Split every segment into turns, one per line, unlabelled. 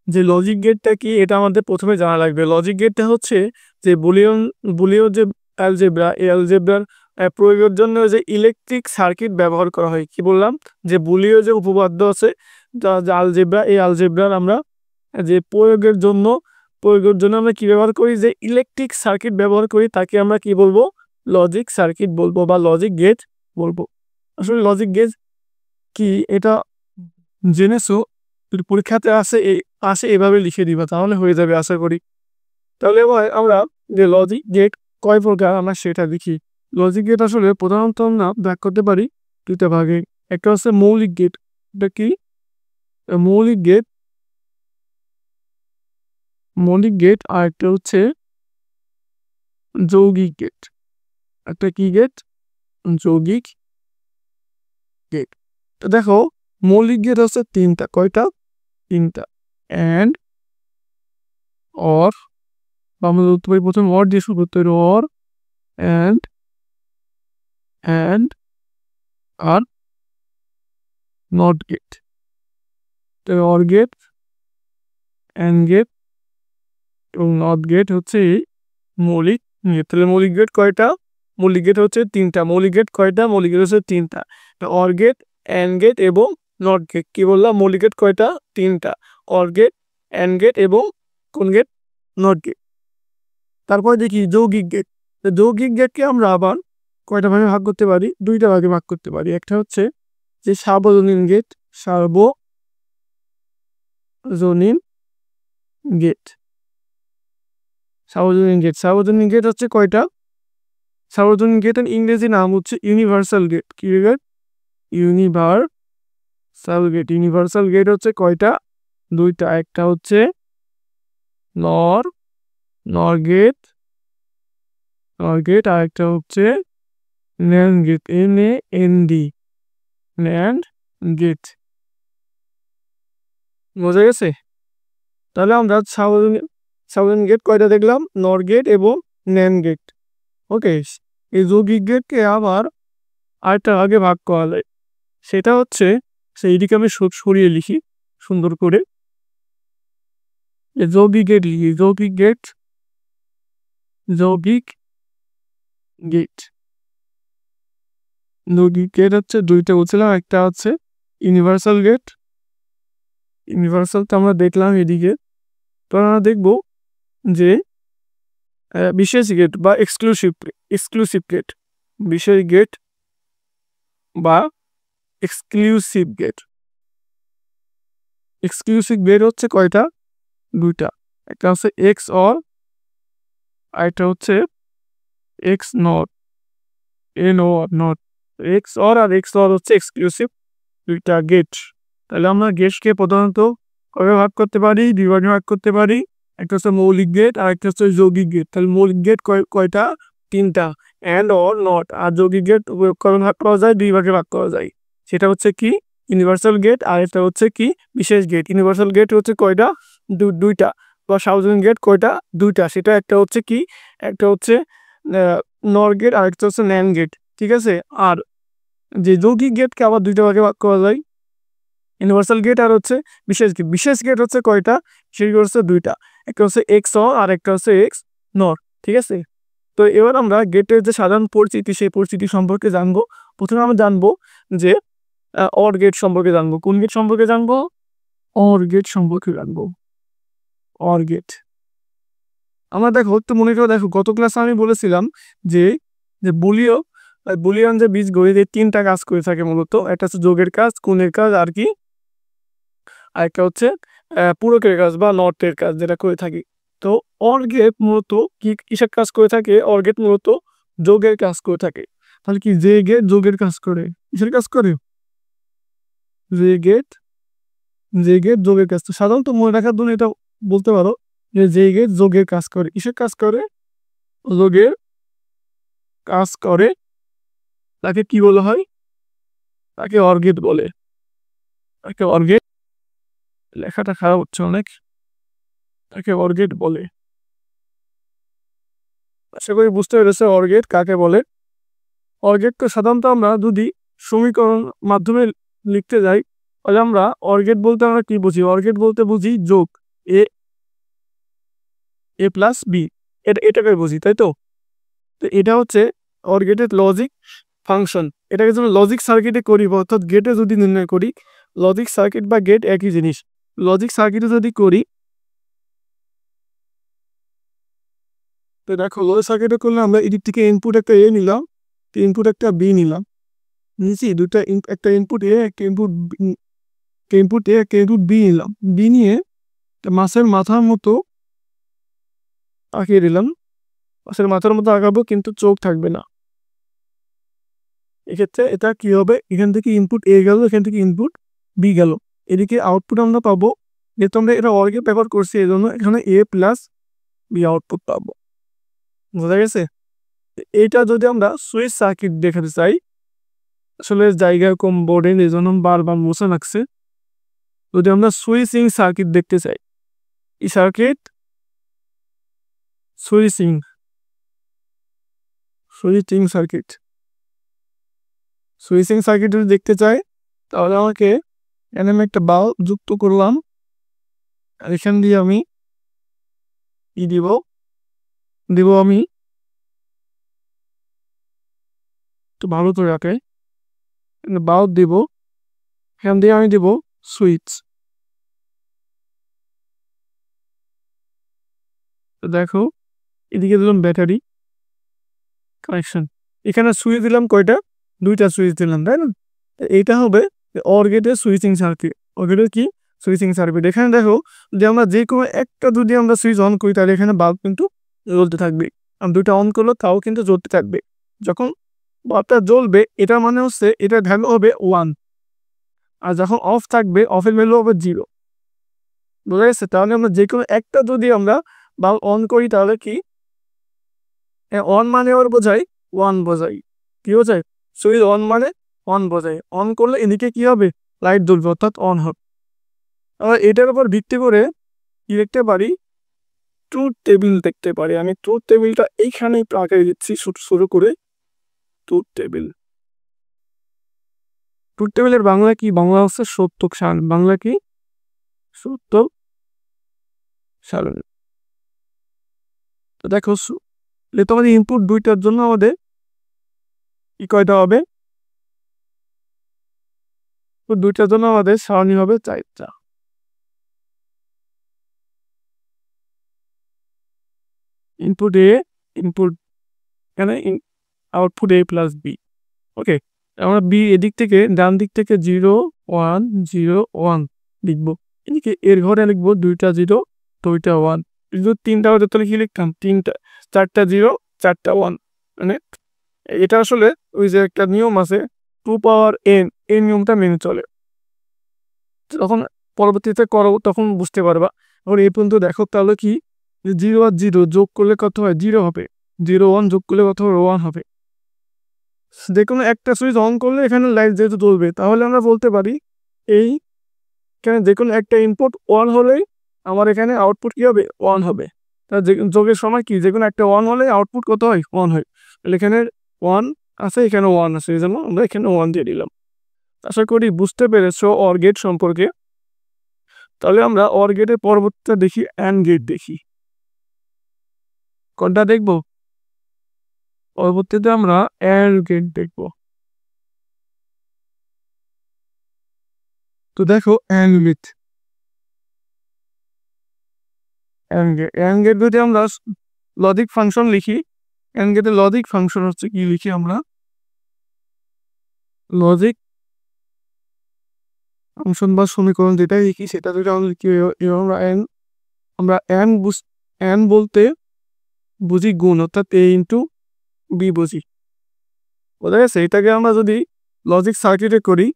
যে লজিক গেটটা কি এটা আমাদের প্রথমে জানা লাগবে। লজিক গেটটা হচ্ছে যে বুলিয়ন যে অ্যালজেব্রা, এই অ্যালজেব্রার প্রয়োগের জন্য যে ইলেকট্রিক সার্কিট ব্যবহার করা হয়। কি বললাম? যে বুলীয় যে উপপাদ্য আছে, যে আলজেব্রা, এই আলজেব্রার আমরা যে প্রয়োগের জন্য আমরা কি ব্যবহার করি, যে ইলেকট্রিক সার্কিট ব্যবহার করি, তাকে আমরা কি বলবো? লজিক সার্কিট বলবো বা লজিক গেট বলবো। আসলে লজিক গেট কি এটা জেনেছো? যদি পরীক্ষাতে আসে এভাবে লিখে দিবা, তাহলে হয়ে যাবে আশা করি। তাহলে এবার আমরা যে লজিক গেট কয় প্রকার আমরা সেটা দেখি। লজিক গেট আসলে প্রধানত আমরা ভাগ করতে পারি দুইটা ভাগে। একটা হচ্ছে মৌলিক গেট। এটা কি? মৌলিক গেট, আর একটা হচ্ছে যৌগিক গেট। একটা কি গেট? যৌগিক গেট। তো দেখো, মৌলিক গেট হচ্ছে তিনটা। কয়টা? তিনটা। অ্যান্ড, অর, বা আমরা ধরতে পারি প্রথমে অর দিয়ে শুরু করতে পারি, অর, অ্যান্ড, আর not gate. Or gate, and gate এবং নট গেট হচ্ছে এই মৌলিক গেট। তাহলে মৌলিক গেট কয়টা? মৌলিক গেট হচ্ছে তিনটা। মৌলিক গেট কয়টা? মৌলিক গেট হচ্ছে তিনটা। অর গেট, অ্যান্ড গেট এবং নট গেট। কি বললাম? মৌলিক গেট কয়টা? তিনটা। অর গেট, অ্যান্ড গেট এবং কোন গেট? Not get. তারপর দেখি যৌগিক গেট। যৌগিক গেটকে আমরা আবার কয়টা ভাগে ভাগ করতে পারি? দুইটা ভাগে ভাগ করতে পারি। একটা হচ্ছে যে সার্বজনীন গেট, সার্বজনীন গেট। সার্বজনীন গেট হচ্ছে কয়টা? সার্বজনীন গেটের ইংরেজি নাম হচ্ছে ইউনিভার্সাল গেট। কি গেট? ইউনিভার্সাল গেট হচ্ছে কয়টা? দুইটা। একটা হচ্ছে নর নর গেট, আর একটা হচ্ছে NAND gate, NAND, NAND gate. বোঝা গেছে? তাহলে আমরা সার্বজনীন গেট কয়টা দেখলাম? নর গেট এবং ন্যান্ড গেট। ওকে। এই যৌগিক গেটকে আবার আরেকটা ভাগে ভাগ করা যায়। সেটা হচ্ছে, সেইদিকে আমি সরিয়ে লিখি সুন্দর করে। যৌগিক গেট লিখি, যৌগিক গেট হচ্ছে দুইটা বলছিলাম। একটা হচ্ছে ইউনিভার্সাল গেট, তো আমরা দেখলাম এদিকে। তো আমরা দেখব যে বিশেষ গেট বা এক্সক্লুসিভ গেট, বিশেষ গেট বা এক্সক্লুসিভ গেট। এক্সক্লুসিভ গেট হচ্ছে কয়টা? দুইটা। একটা হচ্ছে এক্স অর, আর একটা হচ্ছে X not, not. X or আর এক্স অর হচ্ছে এক্সক্লুসিভ দুইটা গেট। তাহলে আমরা গেটকে প্রধানত কবে ভাগ করতে পারি? দুই ভাগে ভাগ করতে পারি। একটা হচ্ছে মৌলিক গেট আর একটা হচ্ছে যৌগিক গেট। তাহলে মৌলিক গেট কয়টা? তিনটা। And, or, not. আর যৌগিক গেট কবে ভাগ করা যায়? দুই ভাগে ভাগ করা যায়। সেটা হচ্ছে কি? ইউনিভার্সাল গেট, আর এটা হচ্ছে কি? বিশেষ গেট। ইউনিভার্সাল গেট হচ্ছে কয়টা? দুইটা। বা সার্বজনীন গেট কয়টা? দুইটা। সেটা একটা হচ্ছে কি? একটা হচ্ছে নর গেট, আর একটা হচ্ছে ন্যান্ড গেট। ঠিক আছে? আর যে যৌগিক গেটকে আবার দুইটা ভাগে ভাগ করা যায়, ইউনিভার্সাল গেট আর হচ্ছে বিশেষ গেট। বিশেষ গেট হচ্ছে কয়টা? সেগুলো হচ্ছে দুইটা। একটা হচ্ছে এক্স অর আর একটা হচ্ছে এক্স নর। ঠিক আছে? তো এবার আমরা গেটের যে সাধারণ পরিচিতি, সেই পরিচিতি সম্পর্কে জানবো। প্রথমে আমরা জানবো যে অর গেট সম্পর্কে জানবো। কোন গেট সম্পর্কে জানবো? অর গেট সম্পর্কে জানবো। অর গেট আমরা দেখো, একটু মনে করে দেখো, গত ক্লাসে আমি বলেছিলাম যে যে বুলিয়ন যে বীজগণিত, এই তিনটা কাজ করে থাকে মূলত। একটা হচ্ছে যোগের কাজ, গুণের কাজ, আর কি আরেকটা হচ্ছে পূরকের কাজ বা নটের কাজ, যেটা করে থাকি। তো অর গেট মূলত কিসের কাজ করে থাকে? অর গেট মূলত যোগের কাজ করে থাকে। তাহলে কি যে গেট যোগের কাজ করে? কিসের কাজ করে? যে গেট যোগের কাজ। তো সাধারণত মনে রাখার জন্য এটা বলতে পারো যে গেট যোগের কাজ করে। কিসের কাজ করে? যোগের কাজ করে। তাকে কি বলা হয়? তাকে অর গেট বলে। তাকে অর গেট, লেখাটা খারাপ হচ্ছে অনেক, তাকে অর গেট বলে। আশা করি বুঝতে পেরেছে অর গেট কাকে বলে। অর গেটকে সাধারণত আমরা যদি সমীকরণ মাধ্যমে লিখতে যাই, তাহলে আমরা অর গেট বলতে আমরা কি বুঝি? অর গেট বলতে বুঝি যোগ। এ এ প্লাস বি, এটাকে বুঝি, তাই তো? তো এটা হচ্ছে অর গেটের লজিক ফাংশন। এটাকে যদি লজিক সার্কিটে করি, অর্থাৎ গেটে যদি নির্ণয় করি, লজিক সার্কিট বা গেট একই জিনিস। লজিক সার্কিটে যদি করি, তো দেখো লজিক সার্কিটে করলে আমরা এদিক থেকে ইনপুট একটা এ নিলাম, ইনপুট একটা বি নিলাম, নিয়েছি দুটা, একটা ইনপুট এ, একটা ইনপুট এ, একটা ইনপুট বি নিলাম, বি নিয়ে মাছের মাথার মতো আঁকিয়ে দিলাম। মাছের মাথার মতো আঁকাবো, কিন্তু চোখ থাকবে না। এক্ষেত্রে এটা কি হবে, এখান থেকে ইনপুট এ গেল, এখান থেকে ইনপুট বি গেল, এদিকে আউটপুট আমরা পাবো, যেহেতু আমরা এটা অর্গে ব্যবহার করছি এই জন্য এখানে এ প্লাস বি আউটপুট পাবো। বোঝা গেছে? এইটা যদি আমরা সুইচ সার্কিট দেখাতে চাই, আসলে জায়গা কম বোর্ডে, এই জন্য বারবার মোছা লাগছে। যদি আমরা সুইচিং সার্কিট দেখতে চাই, এই circuit switching circuit, switching circuit যদি দেখতে চাই, তাহলে আমাকে এখানে আমি একটা বাল্ব যুক্ত করলাম, আর এখান দিয়ে আমি ই দিব আমি একটু ভালো করে রাখে বাল্ব দিব, এখান দিয়ে আমি দিব সুইচ। তো দেখো এদিকে দিলাম ব্যাটারি কানেকশন, এখানে সুইচ দিলাম কয়টা, দুইটা সুইচ দিলাম, তাই না? এইটা হবে অর গেটের সুইচিং সার্কিট। অর গেটের কি সুইচিং সার্কিট। এখানে দেখো যে আমরা যে কোনো একটা যদি আমরা সুইচ অন করি, তাহলে এখানে বাল্ব কিন্তু জ্বলতে থাকবে, আর দুইটা অন করলো তাও কিন্তু জ্বলতে থাকবে। যখন বাল্বটা জ্বলবে, এটা মানে হচ্ছে এটার ভ্যালু হবে 1, আর যখন অফ থাকবে, অফের ভ্যালু হবে 0। বোঝা গেছে? তাহলে আমরা যে কোনো একটা যদি আমরা বাল্ব অন করি, তাহলে কি অন মানে ওর বোঝায় 1 বোঝায়, কি বোঝায়? সুইচ অন মানে 1 বোঝায়। অন করলে এদিকে কি হবে, লাইট জ্বলবে, অর্থাৎ অন হবে। আবার এটার উপর ভিত্তি করে কি দেখতে পারি, ট্রুথ টেবিল দেখতে পারি। আমি ট্রুথ টেবিলটা এইখানেই আঁকিয়ে দিচ্ছি শুরু করে। ট্রুথ টেবিলের বাংলা কি, বাংলা হচ্ছে সত্য সারণ। বাংলা কি, সত্য সারণ। তো দেখো তোমাদের ইনপুট দুইটার জন্য আমাদের কি কয়টা হবে, দুইটার জন্য আমাদের সারণী হবে 4টা। ইনপুট এ, ইনপুট এখানে আউটপুট এ প্লাস বি। ওকে, আমরা বি এদিক থেকে ডান দিক থেকে 0 1 0 1 লিখবো, এদিকে এর ঘরে লিখবো 2টা 0 2টা 1। যদি 3টা হতো তাহলে কি লিখতাম, 4টা 0 4টা 1। মানে এটা আসলে ওই যে একটা নিয়ম আছে 2 পাওয়ার n, এই নিয়মটা মেনে চলে। তখন পরবর্তীতে করো, তখন বুঝতে পারবা। এখন এই পর্যন্ত দেখো, তাহলে কি 0 আর 0 যোগ করলে কত হয়, 0 হবে। 0 1 যোগ করলে কত হবে, 1 হবে। যে কোনো একটা সুইচ অন করলে এখানে লাইট যেহেতু জ্বলবে, তাহলে আমরা বলতে পারি এই এখানে যে কোনো একটা ইনপুট 1 হলেই আমার এখানে আউটপুট কী হবে, 1 হবে। তার যোগের সময় কি, যে কোনো একটা 1 হলে আউটপুট কত হয়, 1 হয়। তাহলে এখানে 1 আছে, এখানে 1 আছে, এই জন্য আমরা এখানে 1 দিয়ে দিলাম। আশা করি বুঝতে পেরেছো অর গেট সম্পর্কে। তাহলে আমরা অর গেটের পরবর্তীটা দেখি, অ্যান্ড গেট দেখি। কোনটা দেখব? পরবর্তীতে আমরা অ্যান্ড গেট দেখব। তো দেখো অ্যান্ড গেট যদি আমরা লজিক ফাংশন লিখি, অ্যান্ড গেটের লজিক ফাংশন হচ্ছে কি, লিখি আমরা লজিক ফাংশন বা সমীকরণ যেটাই লিখি, সেটা যদি আমরা লিখি আমরা অ্যান বলতে বুঝি গুণ, অর্থাৎ এ ইন্টু বি বুঝি। বোঝা গেছে? এটাকে আমরা যদি লজিক সার্কিটে করি,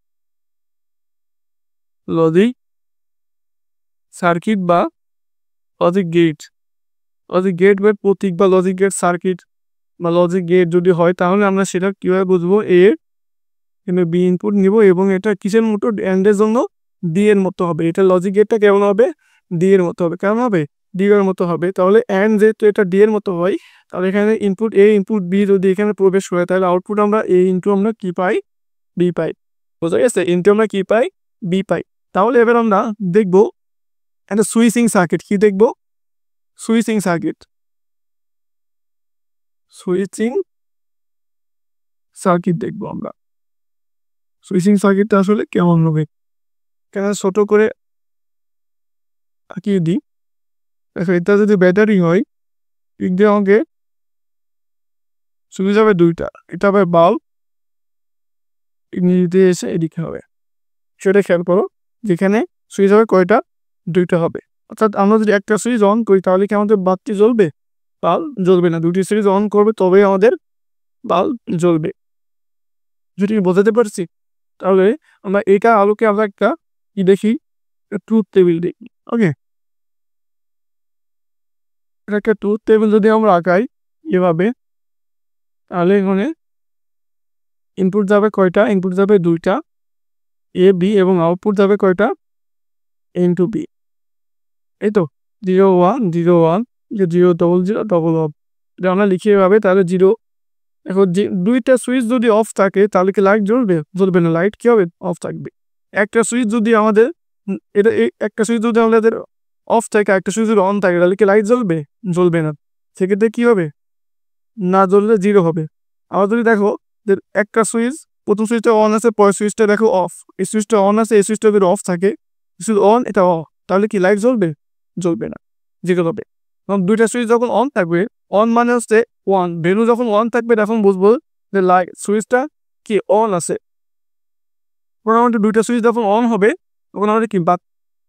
লজিক সার্কিট বা লজিক গেট বা প্রতীক বা লজিক গেট সার্কিট বা লজিক গেট যদি হয়, তাহলে আমরা সেটা কীভাবে বুঝবো, এখানে বি ইনপুট নিব, এবং এটা কিসের মতো, অ্যান্ডের জন্য ডি এর মতো হবে। এটা লজিক গেটটা কেমন হবে, ডি এর মতো হবে। কেমন হবে, ডি এর মতো হবে। তাহলে অ্যান্ড যেহেতু এটা ডি এর মতো হয়, তাহলে এখানে ইনপুট এ ইনপুট বি যদি এখানে প্রবেশ করে, তাহলে আউটপুট আমরা এ ইনটু আমরা কি পাই, বি পাই। বোঝা গেছে? ইনটু আমরা কি পাই, বি পাই। তাহলে এবার আমরা দেখব একটা সুইচিং সার্কিট কি দেখব সুইচিং সার্কিট দেখবো আমরা সুইচিং সার্কিটটা আসলে কেমন হবে কেন ছোট করে আঁকিয়ে দিই দেখো এটা যদি ব্যাটারি হয় দিক দিয়ে আমাকে সুইচ হবে দুইটা এটা হবে বাল্ব নিতে এসে এদিকে হবে সেটা খেয়াল করো যেখানে সুইচ হবে কয়টা দুইটা হবে অর্থাৎ আমরা যদি একটা সুইচ অন করি তাহলে কি আমাদের বাতি জ্বলবে বাল্ব জ্বলবে না দুটি সুইচ অন করবে তবেই আমাদের বাল্ব জ্বলবে যদি বোঝাতে পারছি তাহলে আমরা এটা আলোকে আমরা একটা কি দেখি ট্রুথ টেবিল দেখি ওকে এটা একটা ট্রুথ টেবিল যদি আমরা আঁকাই এভাবে তাহলে এখানে ইনপুট যাবে কয়টা ইনপুট যাবে দুইটা এ বি এবং আউটপুট যাবে কয়টা এন টু বি এই তো 0 1 0 1 0 0 0 1 এটা আমরা লিখি এভাবে তাহলে 0 এখন যে দুইটা সুইচ যদি অফ থাকে তাহলে কি লাইট জ্বলবে না লাইট কি হবে অফ থাকবে একটা সুইচ যদি আমাদের এটা একটা সুইচ যদি আমাদের অফ থাকে একটা সুইচ যদি অন থাকে তাহলে কি লাইট জ্বলবে না সেক্ষেত্রে কি হবে না জ্বললে 0 হবে আবার যদি দেখো যে একটা সুইচ প্রথম সুইচটা অন আছে পরের সুইচটা দেখো অফ এই সুইচটা অন আছে এই সুইচটা যদি অফ থাকে সুইচ অন এটা অফ তাহলে কি লাইট জ্বলবে না 0 হবে কারণ দুইটা সুইচ যখন অন থাকবে অন মানে হচ্ছে ওয়ান ভ্যালু যখন অন থাকবে তখন বুঝবো যে লাইট সুইচটা কি অন আছে তখন আমাদের দুইটা সুইচ যখন অন হবে তখন আমাদের কি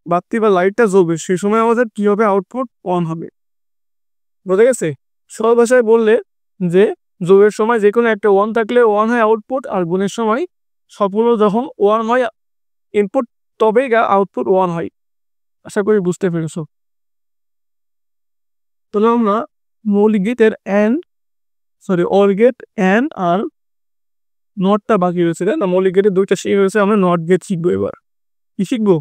বাতি বা লাইটটা জ্বলবে সেই সময় আমাদের কি হবে আউটপুট অন হবে বোঝা গেছে সরল ভাষায় বললে যে যোগের সময় যে কোনো একটা ওয়ান থাকলে ওয়ান হয় আউটপুট আর গুণের সময় সবগুলো যখন ওয়ান হয় ইনপুট তবেই আউটপুট ওয়ান হয় আশা করি বুঝতে পেরেছো তাহলে আমরা মৌলিক গেটের অর গেট অ্যান্ড আর নটটা বাকি রয়েছে না মৌলিক গেটের দুইটা শিখে রয়েছে আমরা নট গেট শিখবো এবার কি শিখবো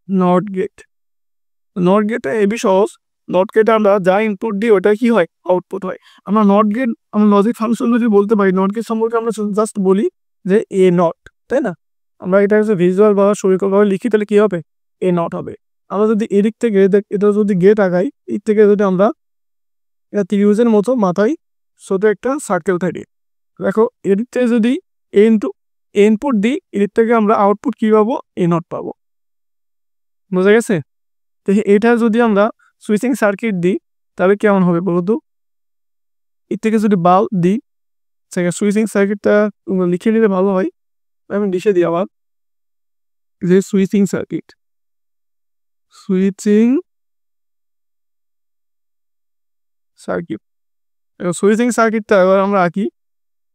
নট গেটটা এবি সহজ নট গেটে আমরা যা ইনপুট দিই ওটা কি হয় আউটপুট হয় আমরা নট গেট আমরা লজিক ফাংশন যদি বলতে পারি নট গেট সম্পর্কে আমরা জাস্ট বলি যে এ নট তাই না আমরা এটা হচ্ছে ভিজুয়াল বা সরীকভাবে লিখি তাহলে কি হবে এ নট হবে আমরা যদি এদিক থেকে এটা যদি গেট আগাই এর থেকে যদি আমরা এটা ত্রিভুজের মতো মাথায় ছোট একটা সার্কেল থাকে দেখো এদিক থেকে যদি ইনপুট দিই এদিক থেকে আমরা আউটপুট কি পাবো এ নট পাবো বোঝা গেছে তো এটা যদি আমরা সুইচিং সার্কিট দিই তাহলে কেমন হবে বলো তো এর থেকে যদি বাল্ব দিই সুইচিং সার্কিটটা লিখে নিলে ভালো হয় আমি লিখে দিই আবার যে সুইচিং সার্কিটটা এবার আমরা আঁকি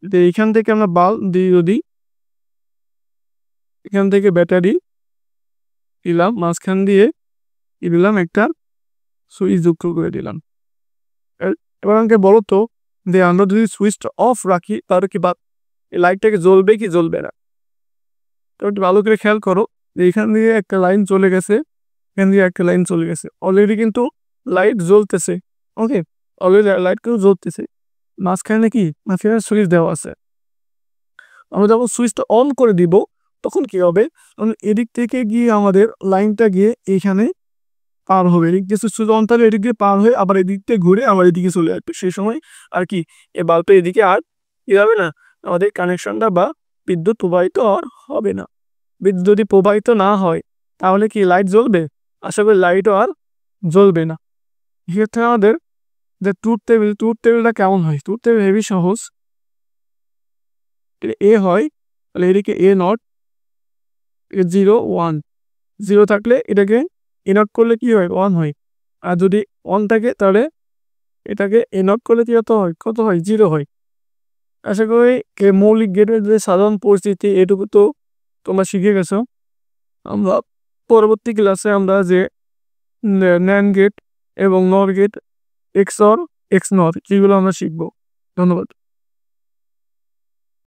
যে এখান থেকে আমরা বাল্ব দিই যদি এখান থেকে ব্যাটারি দিলাম মাঝখান দিয়ে দিলাম একটা সুইচ যুক্ত করে দিলাম এবার আমাকে বলো তো যে আমরা যদি সুইচটা অফ রাখি তাহলে কি এই লাইটটাকে জ্বলবে কি জ্বলবে না তো একটু ভালো করে খেয়াল করো যে এখান দিয়ে একটা লাইন চলে গেছে এখান দিয়ে একটা লাইন চলে গেছে অলরেডি কিন্তু লাইট জ্বলতেছে ওকে অলরেডি লাইট কিন্তু জ্বলতেছে মাঝখানে সুইচ দেওয়া আছে আমরা যখন সুইচটা অন করে দিব তখন কি হবে এদিক থেকে গিয়ে আমাদের লাইনটা গিয়ে এইখানে পার হবে এদিক দিয়ে সুইচ অন থাকলে এদিক দিয়ে পার হয়ে আবার এদিক থেকে ঘুরে আবার এদিকে চলে আসবে সেই সময় আর কি এই বাল্বটা এদিকে আর কি হবে না আমাদের কানেকশনটা বা বিদ্যুৎ প্রবাহিত আর হবে না বিদ্যুৎ যদি প্রবাহিত না হয় তাহলে কি লাইট জ্বলবে আশা করি লাইটও আর জ্বলবে না এক্ষেত্রে আমাদের যে ট্রুথ টেবিলটা কেমন হয় ট্রুথ টেবিল হেভি সহজ এ হয় তাহলে এদিকে এ নট 0 1 0 থাকলে এটাকে এ নট করলে কি হয় 1 হয় আর যদি 1 থাকে তাহলে এটাকে এ নট করলে কি কত হয় 0 হয় আশা করি মৌলিক গেটের যে সাধারণ পরিস্থিতি এটুকু তো তোমরা শিখে গেছো আমরা পরবর্তী ক্লাসে আমরা যে ন্যান্ড গেট এবং নর গেট XOR XNOR যেগুলো আমরা শিখবো ধন্যবাদ